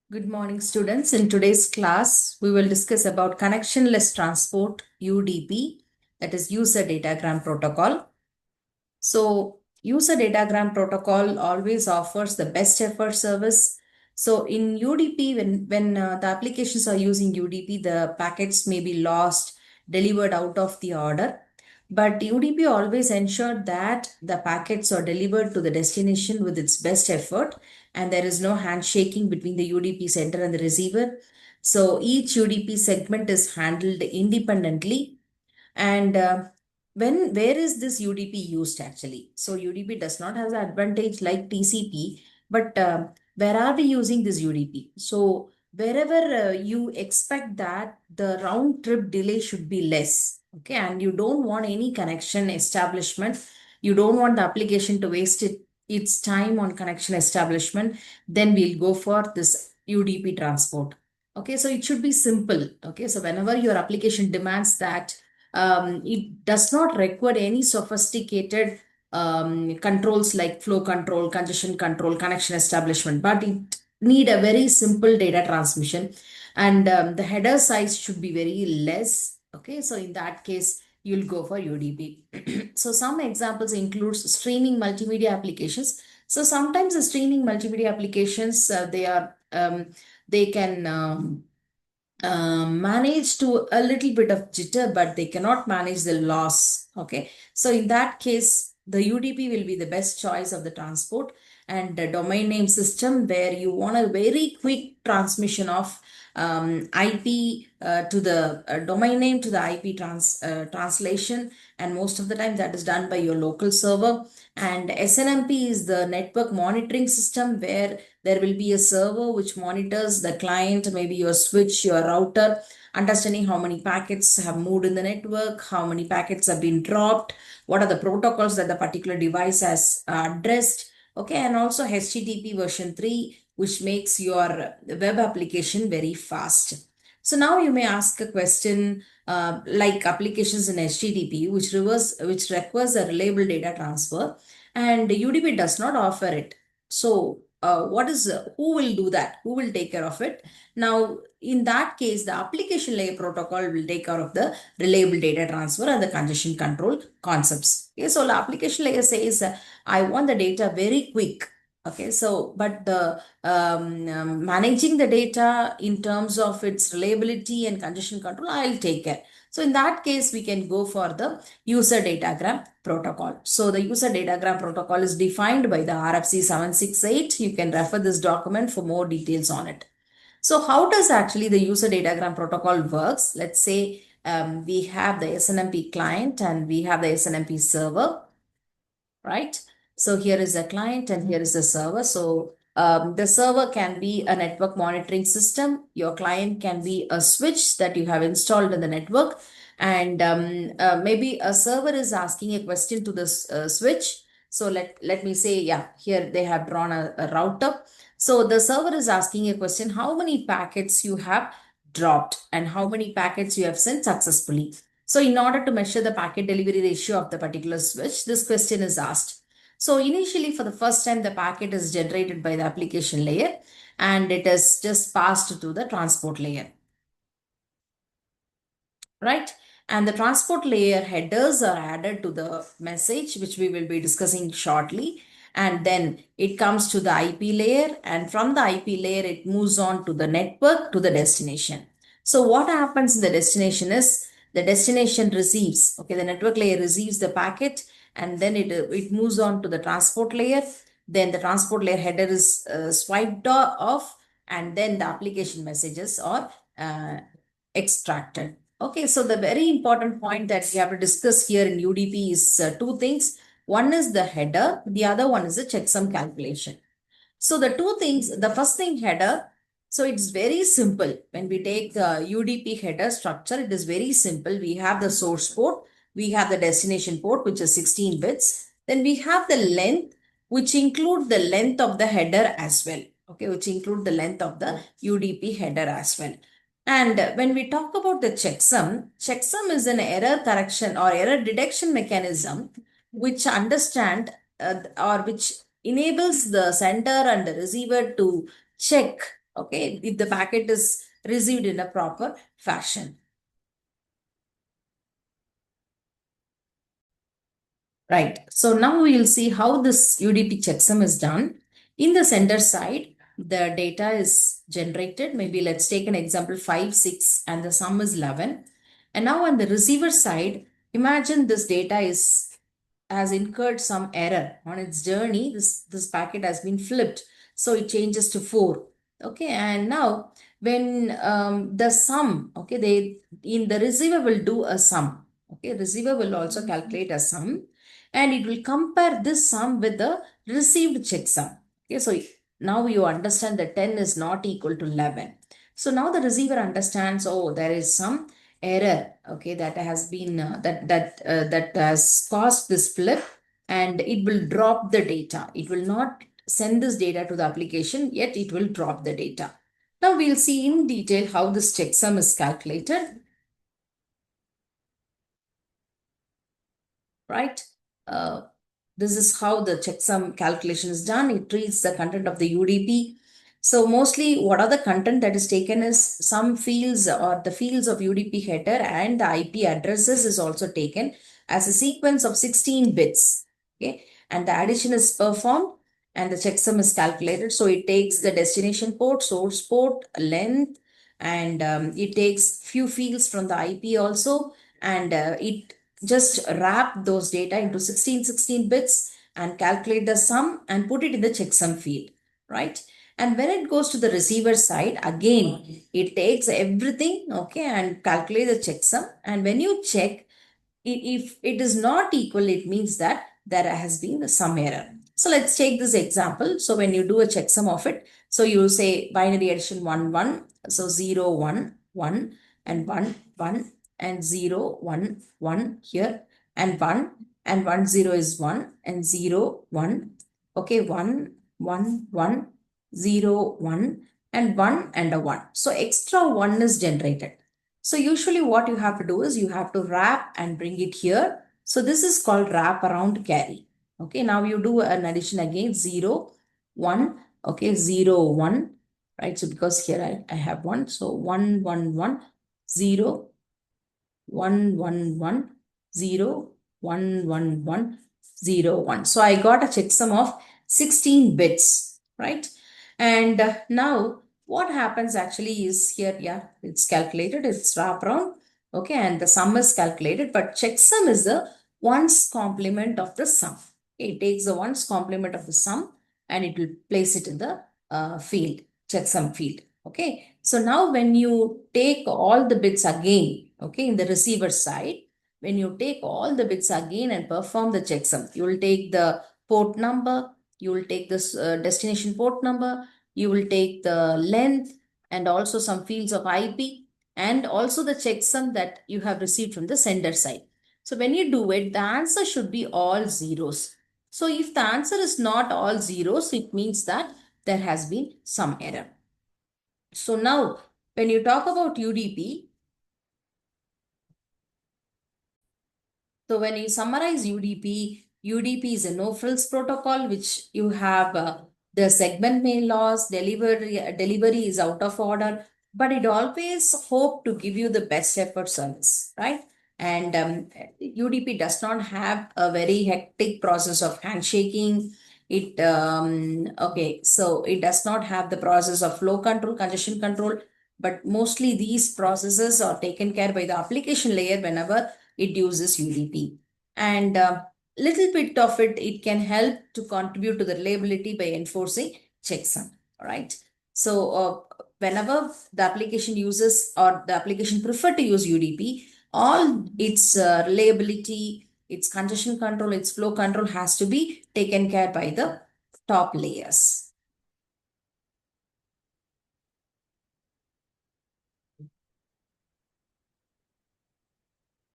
Good morning, students. In today's class, we will discuss about connectionless transport UDP, that is user datagram protocol. So, user datagram protocol always offers the best effort service. So, in UDP, when the applications are using UDP, the packets may be lost, delivered out of the order. But UDP always ensured that the packets are delivered to the destination with its best effort, and there is no handshaking between the UDP sender and the receiver. So each UDP segment is handled independently. And where is this UDP used actually? So UDP does not have the advantage like TCP, but where are we using this UDP? So wherever you expect that the round trip delay should be less, okay, and you don't want any connection establishment, you don't want the application to waste its time on connection establishment, then we'll go for this UDP transport. Okay, so it should be simple. Okay, so whenever your application demands that it does not require any sophisticated controls like flow control, congestion control, connection establishment, but it need a very simple data transmission, and the header size should be very less. Okay, so in that case, you'll go for UDP. So some examples includes streaming multimedia applications. So sometimes the streaming multimedia applications, they can manage to a little bit of jitter, but they cannot manage the loss. Okay, so in that case, the UDP will be the best choice of the transport, and the domain name system where you want a very quick transmission of IP to the domain name to the IP translation, and most of the time that is done by your local server. And SNMP is the network monitoring system where there will be a server which monitors the client, maybe your switch, your router, understanding how many packets have moved in the network, how many packets have been dropped, what are the protocols that the particular device has addressed. Okay, and also HTTP version 3, which makes your web application very fast. So now you may ask a question like applications in HTTP, which requires a reliable data transfer, and UDP does not offer it. So who will do that? Who will take care of it? Now, in that case, the application layer protocol will take care of the reliable data transfer and the congestion control concepts. Okay, so the application layer says, I want the data very quick. Okay, so but the managing the data in terms of its reliability and congestion control, I'll take care. So in that case, we can go for the user datagram protocol. So the user datagram protocol is defined by the RFC 768. You can refer this document for more details on it. So how does actually the user datagram protocol works? Let's say we have the SNMP client and we have the SNMP server, right? So here is the client and here is the server. So the server can be a network monitoring system. Your client can be a switch that you have installed in the network. And maybe a server is asking a question to this switch. So let me say, yeah, here they have drawn a router. So the server is asking a question, how many packets you have dropped and how many packets you have sent successfully. So in order to measure the packet delivery ratio of the particular switch, this question is asked. So initially for the first time, the packet is generated by the application layer and it is just passed to the transport layer, right? And the transport layer headers are added to the message, which we will be discussing shortly. And then it comes to the IP layer, and from the IP layer, it moves on to the network to the destination. So what happens in the destination is the destination receives, okay, the network layer receives the packet, and then it moves on to the transport layer. Then the transport layer header is swiped off, and then the application messages are extracted. Okay, so the very important point that we have to discuss here in UDP is two things. One is the header, the other one is the checksum calculation. So the two things, the first thing header, so it's very simple. When we take the UDP header structure, it is very simple. We have the source port, we have the destination port, which is 16 bits. Then we have the length, which include the length of the header as well. Okay, which include the length of the UDP header as well. And when we talk about the checksum is an error correction or error detection mechanism which understand or which enables the sender and the receiver to check, Okay, if the packet is received in a proper fashion. Right. So now we will see how this UDP checksum is done. In the sender side, the data is generated. Maybe let's take an example 5, 6, and the sum is 11. And now on the receiver side, imagine this data has incurred some error on its journey. This packet has been flipped. So it changes to 4. Okay. And now when the sum, okay, they in the receiver will do a sum. Okay, receiver will also calculate a sum and it will compare this sum with the received checksum. Okay, so now you understand that 10 is not equal to 11. So now the receiver understands, oh, there is some error, okay, that has been that has caused this flip, and it will drop the data. It will not send this data to the application, yet it will drop the data. Now we'll see in detail how this checksum is calculated, right? Uh, this is how the checksum calculation is done. It reads the content of the UDP. So mostly what are the content that is taken is some fields or the fields of UDP header and the IP addresses is also taken as a sequence of 16 bits. Okay. And the addition is performed and the checksum is calculated. So it takes the destination port, source port, length, and it takes few fields from the IP also, and it just wrap those data into 16 bits and calculate the sum and put it in the checksum field, right? And when it goes to the receiver side, again, it takes everything, okay, and calculate the checksum. And when you check, if it is not equal, it means that there has been some error. So let's take this example. So when you do a checksum of it, so you say binary addition 1, 1, so 0, 1, 1, and 1, 1, and 0, 1, 1 here, and 1, and 1, 0 is 1, and 0, 1, okay, 1, 1, 1, 0, 1, and 1 and a 1. So extra 1 is generated. So usually what you have to do is you have to wrap and bring it here. So this is called wrap around carry. Okay, now you do an addition again, 0, 1, okay, 0, 1, right? So because here I have 1, so 1, 1, 1, 0, 1, 1, 1, 0, 1, 1, 1, 0, 1. So I got a checksum of 16 bits, right? And now what happens actually is here, yeah, it's calculated, it's wrap around, okay, and the sum is calculated, but checksum is the ones complement of the sum. Okay, it takes the ones complement of the sum and it will place it in the field, checksum field. Okay, so now when you take all the bits again, okay, in the receiver side, when you take all the bits again and perform the checksum, you will take the port number, you will take this destination port number, you will take the length and also some fields of IP and also the checksum that you have received from the sender side. So when you do it, the answer should be all zeros. So if the answer is not all zeros, it means that there has been some error. So now when you talk about UDP, so when you summarize UDP, UDP is a no-frills protocol, which you have the segment may loss, delivery is out of order, but it always hope to give you the best effort service, right? And UDP does not have a very hectic process of handshaking. It okay, so it does not have the process of flow control, congestion control, but mostly these processes are taken care by the application layer whenever it uses UDP. And little bit of it, it can help to contribute to the reliability by enforcing checksum. All right. So whenever the application uses or the application prefer to use UDP, all its reliability, its congestion control, its flow control has to be taken care by the top layers.